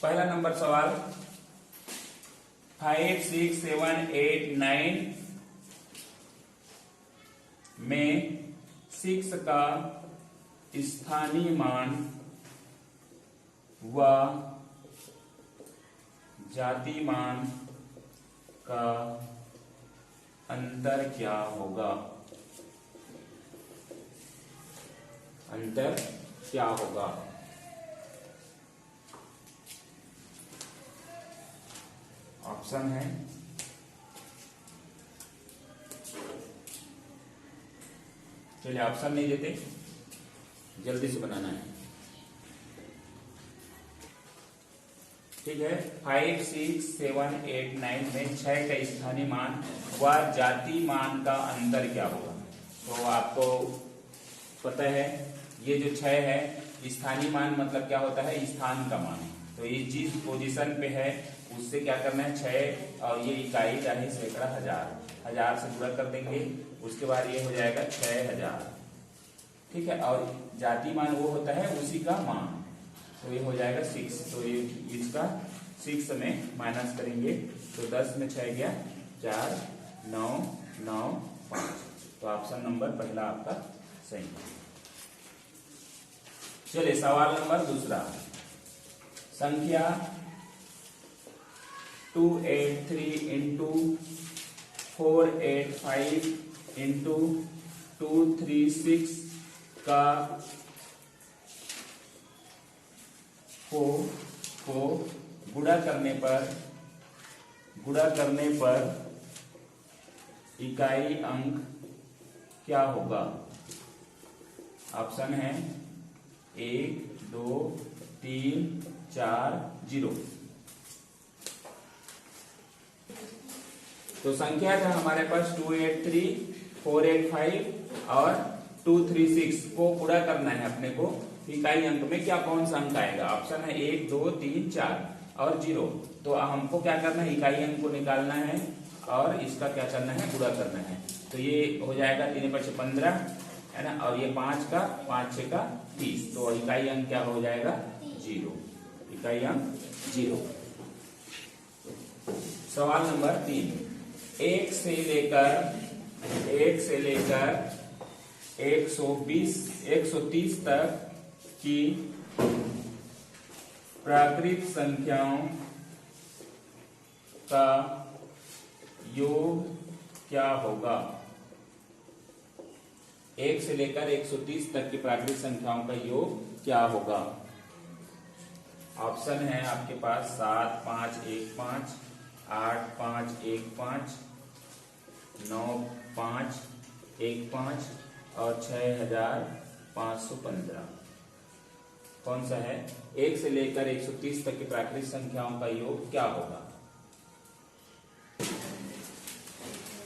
पहला नंबर सवाल 5, 6, 7, 8, 9 में 6 का स्थानीय मान व जाति मान का अंतर क्या होगा? अंतर क्या होगा? ऑप्शन है चलिए ऑप्शन नहीं देते, जल्दी से बनाना है। ठीक है, 5, 6, 7, 8, 9 में 6 का स्थानीय मान व जाति मान का अंतर क्या होगा? तो आपको पता है ये जो 6 है, स्थानीय मान मतलब क्या होता है? स्थान का मान। तो ये जिस पोजीशन पे है उससे क्या करना है? 6 और ये इकाई चाहे सैकड़ा, हजार से गुणा कर देंगे, उसके बाद ये हो जाएगा 6000। ठीक है, और जाति मान वो होता है उसी का मान, तो ये हो जाएगा 6। तो ये इसका 6 में माइनस करेंगे तो 10 में 6 गया 4, 9, 9, 5। तो ऑप्शन नंबर पहला आपका सही है। चलिए सवाल नंबर दूसरा, संख्या 283 इंटू 485 इंटू 236 का को गुणा करने पर इकाई अंक क्या होगा? ऑप्शन है 1, 2, 3, 4, 0। तो संख्या था हमारे पास 283, 485 और 236 को गुणा करना है अपने को। इकाई अंक में क्या कौन सा अंक आएगा? ऑप्शन है 1, 2, 3, 4 और 0। तो हमको क्या करना है? इकाई अंक को निकालना है और इसका क्या करना है? गुणा करना है। तो ये हो जाएगा 3 5 15 है ना, और ये 5 का 5 6 का 30। तो इकाई अंक क्या हो जाएगा? 0। इकाई अंक 0। सवाल नंबर 3, 1 से लेकर 130 तक की प्राकृत संख्याओं का योग क्या होगा? 1 से लेकर 130 तक की प्राकृत संख्याओं का योग क्या होगा? ऑप्शन है आपके पास 7, 5, 1, 5, 8, 5, 1, 5, 9, 5, 1, 5 और 6515। कौन सा है? 1 से लेकर 130 तक की प्राकृत संख्याओं का योग क्या होगा?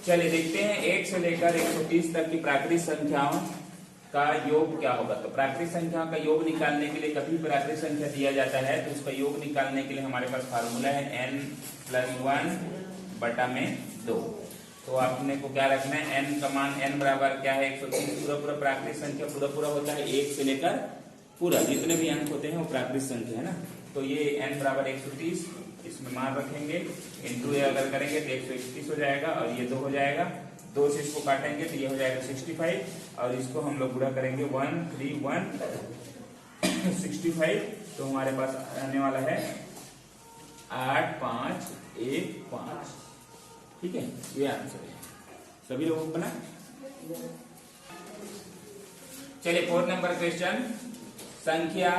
चलिए देखते हैं 1 से लेकर 130 तक की प्राकृत संख्याओं का योग क्या होगा। तो प्राकृत संख्याओं का योग निकालने के लिए, कभी प्राकृत संख्या दिया जाता है तो उसका योग निकालने के लिए हमारे पास फार्मूला है n+1/2। तो आपने को क्या रखना है? n का मान n बराबर क्या है? 130। पूरा प्राकृत संख्या पूरा होता है 1 से लेकर पूरा जितने भी अंक होते हैं वो प्राकृत संख्या है ना। तो ये n बराबर 130 इसमें मान रखेंगे, इंटू ये अगर करेंगे तो 131 हो जाएगा और ये 2 हो जाएगा। 2 से इसको काटेंगे तो ये हो जाएगा 65 और इसको हम लोग गुणा करेंगे 13165। तो हमारे पास आने वाला है 8515। ठीक है, ये आंसर है। सभी लोगों को बना। चलिए 4 नंबर क्वेश्चन, संख्या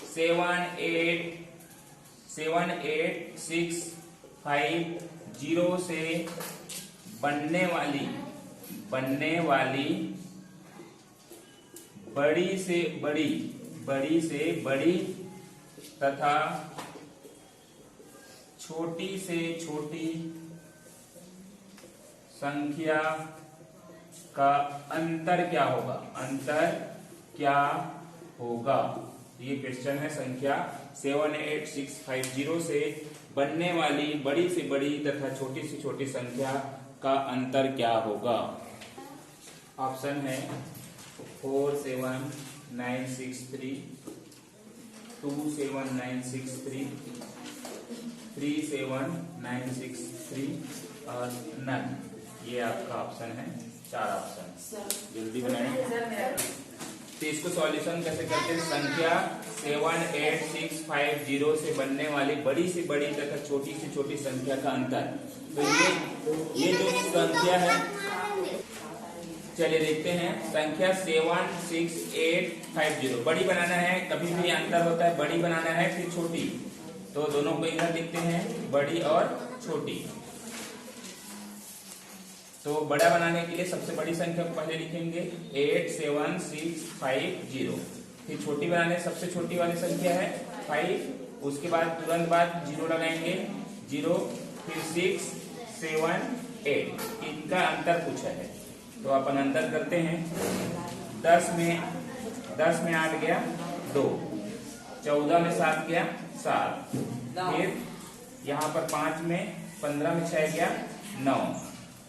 78650 से बनने वाली बड़ी से बड़ी तथा छोटी से छोटी संख्या का अंतर क्या होगा? अंतर क्या होगा? ये क्वेश्चन है। संख्या 78650 से बनने वाली बड़ी से बड़ी तथा छोटी से छोटी संख्या का अंतर क्या होगा? ऑप्शन है 47963 27963 37963 और नन। ये आपका ऑप्शन है, 4 ऑप्शन। जल्दी बनाएं। तो इसको सॉल्यूशन कैसे करते हैं? संख्या 78650 से बनने वाली बड़ी से बड़ी तथा छोटी से छोटी संख्या का अंतर। तो ये जो संख्या है, चलिए देखते हैं। संख्या 76850 बड़ी बनाना है, कभी भी अंतर होता है, बड़ी बनाना है फिर छोटी, तो दोनों को इधर लिखते हैं, बड़ी और छोटी। तो बड़ा बनाने के लिए सबसे बड़ी संख्या को पहले लिखेंगे 87650, फिर छोटी बनाने सबसे छोटी वाली संख्या है 5, उसके बाद तुरंत बाद 0 लगाएंगे, 0, फिर 6, 7, 8। इनका अंतर पूछा है, तो अपन अंतर करते हैं। 10 में 8 गया 2, 14 में 7 गया 7, फिर यहाँ पर 5 में 15 में 6 गया 9,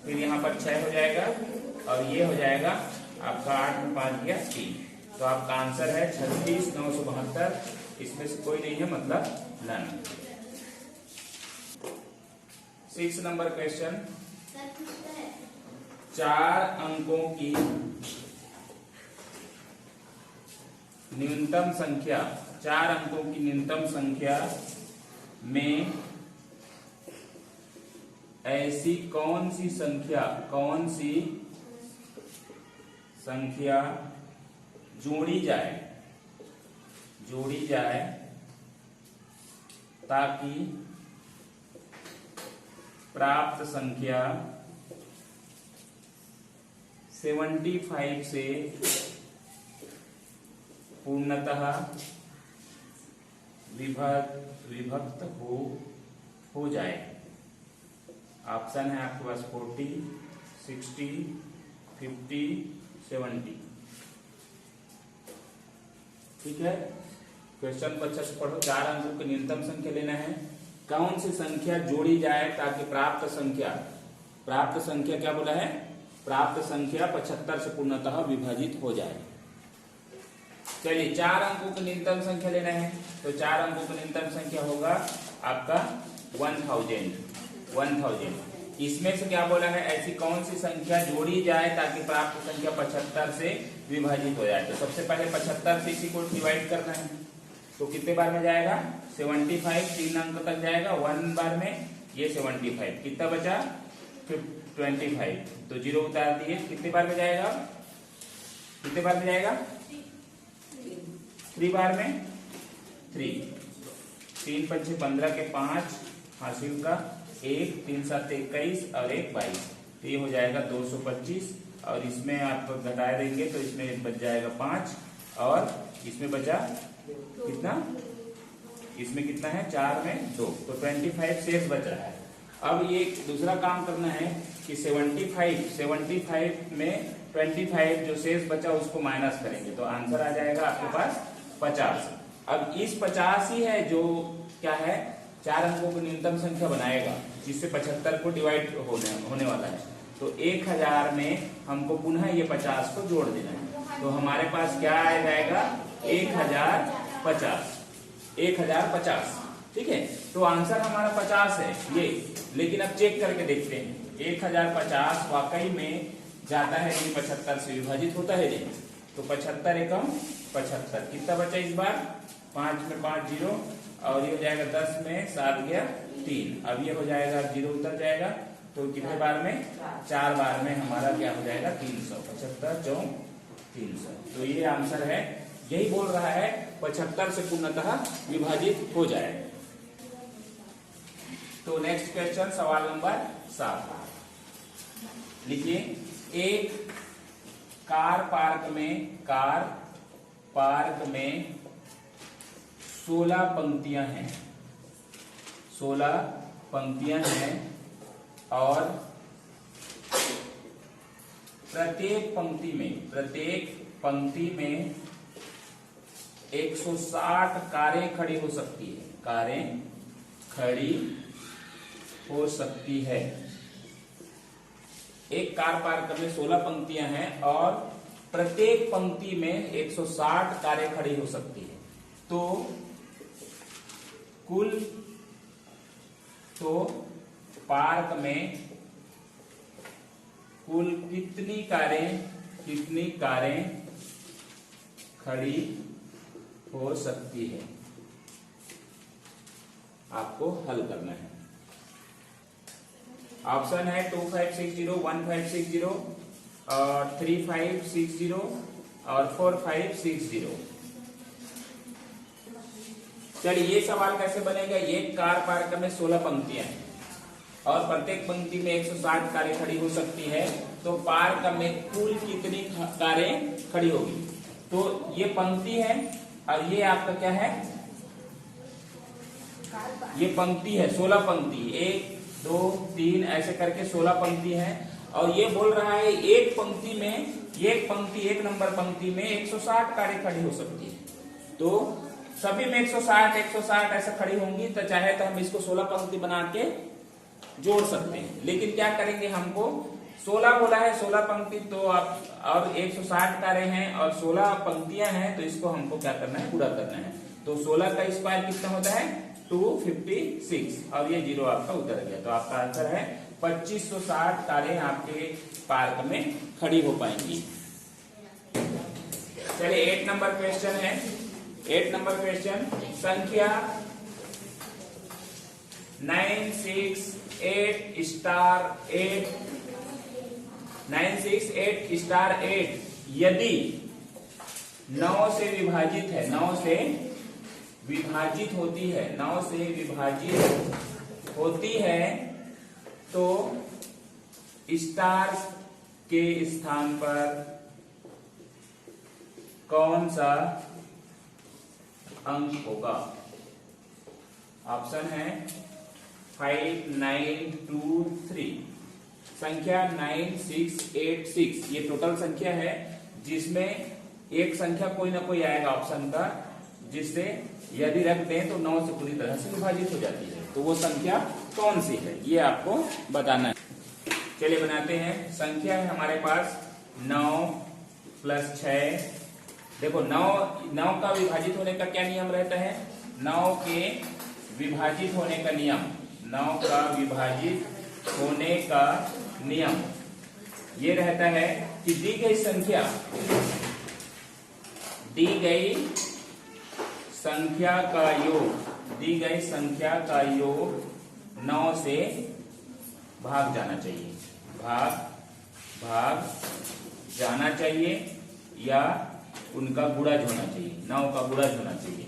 फिर यहाँ पर 6 हो जाएगा और ये हो जाएगा आपका 8 में 5 गया 3। तो आपका आंसर है 36,972। इसमें से कोई नहीं है, मतलब नन। 6 number question. 4 अंकों की न्यूनतम संख्या, 4 अंकों की न्यूनतम संख्या में ऐसी कौन सी संख्या जोड़ी जाए ताकि प्राप्त संख्या 75 से पूर्णतः विभक्त हो जाए। ऑप्शन है आपके पास 40, 60, 50, 70। ठीक है, क्वेश्चन को अच्छे से पढ़ो। 4 अंकों की न्यूनतम संख्या लेना है। कौन सी संख्या जोड़ी जाए ताकि प्राप्त संख्या क्या बोला है? प्राप्त संख्या 75 से पूर्णतः विभाजित हो जाए। चलिए 4 अंकों की न्यूनतम संख्या लेना है, तो 4 अंकों की न्यूनतम संख्या होगा आपका 1000। इसमें से क्या बोला है? ऐसी कौन सी संख्या जोड़ी जाए ताकि प्राप्त संख्या 75 से विभाजित हो जाए। तो सबसे पहले 75 से इसी को डिवाइड करना है, तो कितने बार में जाएगा? 75, 3 अंक तक जाएगा, 1 बार में ये 75, कितना बचा? 25, तो 0 उतार दिए, कितने बार में जाएगा? 3 बार में 3, 3 पंचे 15 के 5 हासिल का 1, 3 7 21 और 1 22, तो ये हो जाएगा 225। और इसमें आप घटा देंगे तो इसमें बच जाएगा 5 और इसमें बचा कितना? इसमें कितना है? 4 में 2, तो 25 शेष बच रहा है। अब ये दूसरा काम करना है कि 75 में 25 जो शेष बचा उसको माइनस करेंगे, तो आंसर आ जाएगा आपके पास 50। अब इस 50 ही है जो क्या है? 4 अंकों की न्यूनतम संख्या बनाएगा, जिससे 75 को डिवाइड होने वाला है। तो 1000 में हमको पुनः ये 50 को जोड़ देना है, तो हमारे पास क्या आ जाएगा? 1050। ठीक है, तो आंसर हमारा 50 है ये। लेकिन अब चेक करके देखते हैं, 1050 वाकई में जाता है नहीं, 75 से विभाजित होता है नहीं। तो 75 एकम 75, कितना बचा इस बार? 5 में 5 0 और ये हो जाएगा 10 में 7 गया 3। अब ये हो जाएगा 0 उतर जाएगा, तो कितने बार में? 4 बार में हमारा क्या हो जाएगा? 300। 75 4 300, तो ये आंसर है। यही बोल रहा है 75 से पूर्णतः विभाजित हो जाए। तो नेक्स्ट क्वेश्चन, सवाल नंबर 7 लिखिए। एक कार पार्क में 16 पंक्तियां हैं, 16 पंक्तियां हैं और प्रत्येक पंक्ति में 160 कारें खड़ी हो सकती है। एक कार पार्क में 16 पंक्तियां हैं और प्रत्येक पंक्ति में 160 कारें खड़ी हो सकती है। तो कुल तो पार्क में कुल कितनी कारें खड़ी हो सकती है, आपको हल करना है। ऑप्शन है 2560, 1560 और 3560 और 4560। चलिए ये सवाल कैसे बनेगा। एक कार पार्क में 16 पंक्तियां हैं और प्रत्येक पंक्ति में 160 कारें खड़ी हो सकती है, तो पार्क में कुल कितनी कारें खड़ी होगी। तो ये पंक्ति है और ये आपका क्या है, ये पंक्ति है, 16 पंक्ति, 1 2 3 ऐसे करके 16 पंक्ति है। और ये बोल रहा है एक पंक्ति में, एक नंबर पंक्ति में 160 कारें खड़ी हो सकती है। तो सभी में 160 ऐसे खड़ी होंगी, तो चाहे तो हम इसको 16 पंक्ति बना के जोड़ सकते हैं। लेकिन क्या करेंगे, हमको 16 बोला है, 16 पंक्ति तो आप और 160 कारें हैं और 16 पंक्तियां हैं, तो इसको हमको क्या करना है, पूरा करना है। तो 16 का स्क्वायर कितना होता है 256 और ये 0 आपका उतर गया। तो आपका आंसर है 2560 कारें आपके पार्क में खड़ी हो पाएंगी। चलिए 8 नंबर क्वेश्चन है। 8 नंबर क्वेश्चन, संख्या 968 स्टार 8 यदि 9 से विभाजित है, 9 से विभाजित होती है, 9 से विभाजित होती है, तो स्टार के स्थान पर कौन सा अंक होगा। ऑप्शन है 5 9 2 3। संख्या 9686 ये टोटल संख्या है, जिसमें एक संख्या कोई ना कोई आएगा ऑप्शन का, जिससे यदि रख दें तो 9 से पूरी तरह से विभाजित हो जाती है। तो वो संख्या कौन सी है, ये आपको बताना है। चलिए बनाते हैं। संख्या है हमारे पास 9 + 6। देखो 9 का विभाजित होने का क्या नियम रहता है, 9 के विभाजित होने का नियम, 9 का विभाजित होने का नियम ये रहता है कि दी गई संख्या का योग 9 से भाग जाना चाहिए, भाग जाना चाहिए या उनका गुणज होना चाहिए, 9 का गुणज होना चाहिए,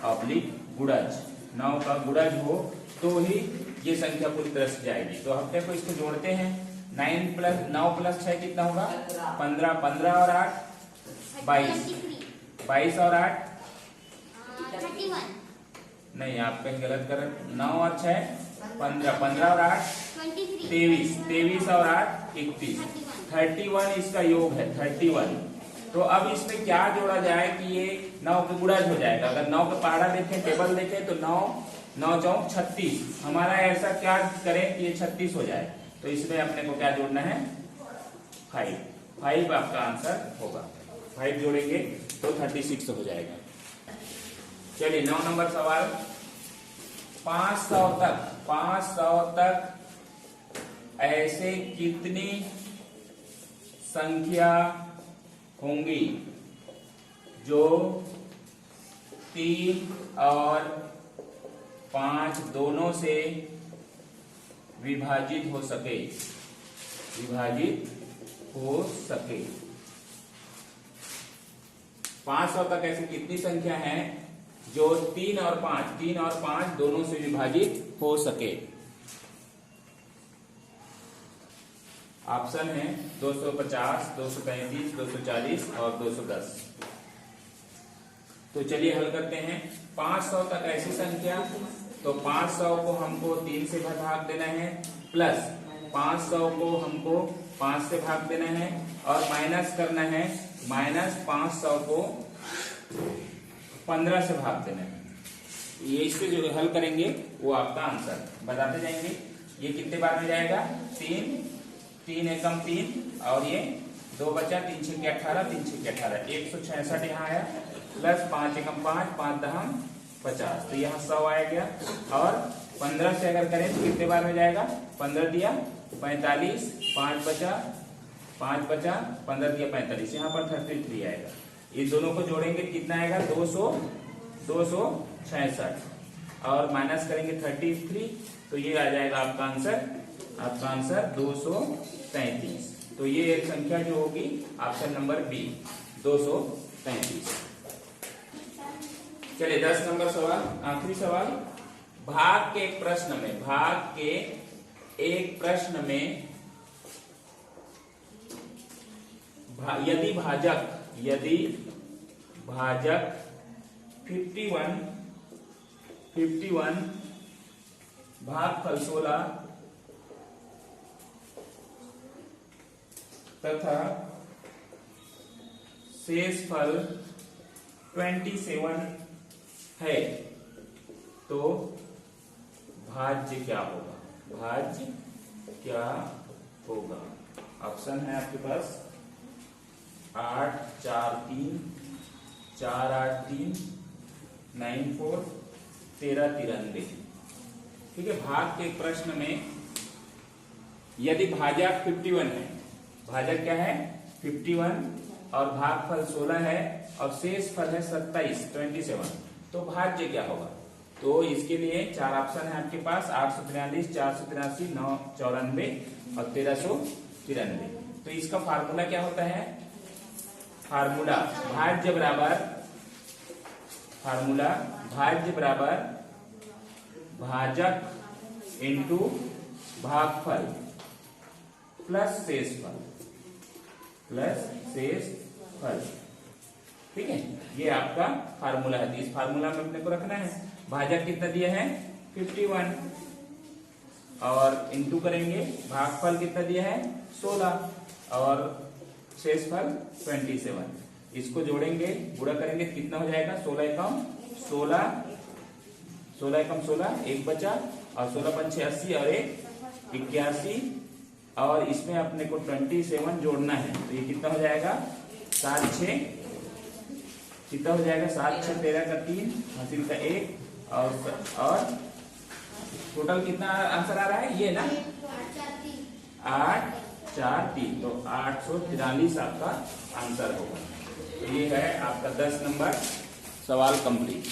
ऑब्लिक गुणज। 9 का गुणज हो तो ही ये संख्या पूरी तरह से जाएगी। तो हम देखो इसको जोड़ते हैं। 9 + 6 कितना होगा 15, 15 और 8 22, 22 और 8 नहीं, आप कहीं गलत कर रहे हैं। 9 और 6 15, 15 और 8 23, 23 और 8 31, 31 इसका योग है 31। तो अब इसमें क्या जोड़ा जाए कि ये 9 के गुणज हो जाएगा। अगर 9 का पहाड़ा देखें, टेबल देखें, तो 9 चौक 36, हमारा ऐसा क्या करें कि ये 36 हो जाए। तो इसमें अपने को क्या जोड़ना है 5 आपका आंसर होगा। 5 जोड़ेंगे तो 36 हो जाएगा। चलिए 9 नंबर सवाल, 500 तक ऐसे कितनी संख्या होंगी जो 3 और 5 दोनों से विभाजित हो सके, 500 तक ऐसी कितनी संख्या है जो 3 और 5 दोनों से विभाजित हो सके। ऑप्शन है 250, 235, 240 और 210। तो चलिए हल करते हैं। 500 तक ऐसी संख्या, तो 500 को हमको 3 से भाग देना है, प्लस 500 को हमको 5 से भाग देना है, और माइनस करना है, -500 को 15 से भाग देना है। ये इसके जो हल करेंगे वो आपका आंसर बताते जाएंगे। ये कितने बार में जाएगा 3 एकम 3 और ये 2 बचा, 3 6 के 18, 3 6 के 18, 166 यहाँ आया, प्लस 5 एकम 5, 5 दहम 50, तो यहाँ 100 आ गया। और 15 से अगर करें तो कितने बार में जाएगा? 15 दिया 45, 5 बचा 15 दिया 45, यहाँ पर 33 आएगा। ये दोनों को जोड़ेंगे कितना आएगा? 266 और माइनस करेंगे 33, तो ये आ जाएगा आपका आंसर 233। तो ये संख्या जो होगी ऑप्शन नंबर बी 233। चलिए 10 नंबर सवाल, आखिरी सवाल। भाग के एक प्रश्न में यदि भाजक 51 भागफल 16 तथा शेषफल 27 है, तो भाज्य क्या होगा? ऑप्शन है आपके पास 8, 4, 3, 4, 8, 3, 9, 4, 13, 93। ठीक है, भाग के प्रश्न में यदि भाजक 51 है, भाजक क्या है? 51 और भागफल 16 है और शेष फल है 27, तो भाज्य क्या होगा? तो इसके लिए 4 ऑप्शन है आपके पास, 843, 483, 994 और 1393। तो इसका फार्मूला क्या होता है? फार्मूला भाज्य बराबर भाजक इंटू भागफल प्लस शेषफल। ठीक है, ये आपका फार्मूला है। इस फार्मूला में अपने को रखना है भाजक कितना दिया है? 51 और इंटू करेंगे भागफल कितना दिया है? 16 और शेषफल 27। इसको जोड़ेंगे, गुणा करेंगे, कितना हो जाएगा? 16 एकम 16, 1 बचा और 16 पंचे 80 और 1 81 और इसमें अपने को 27 जोड़ना है, तो ये कितना हो जाएगा? 7, 6 कितना हो जाएगा? 7, 6, 13 का 3, हासिल का 1 और टोटल कितना आंसर आ रहा है? ये ना 8, 4, 3, तो 843 आपका आंसर होगा। तो ये है आपका 10 नंबर सवाल कंप्लीट।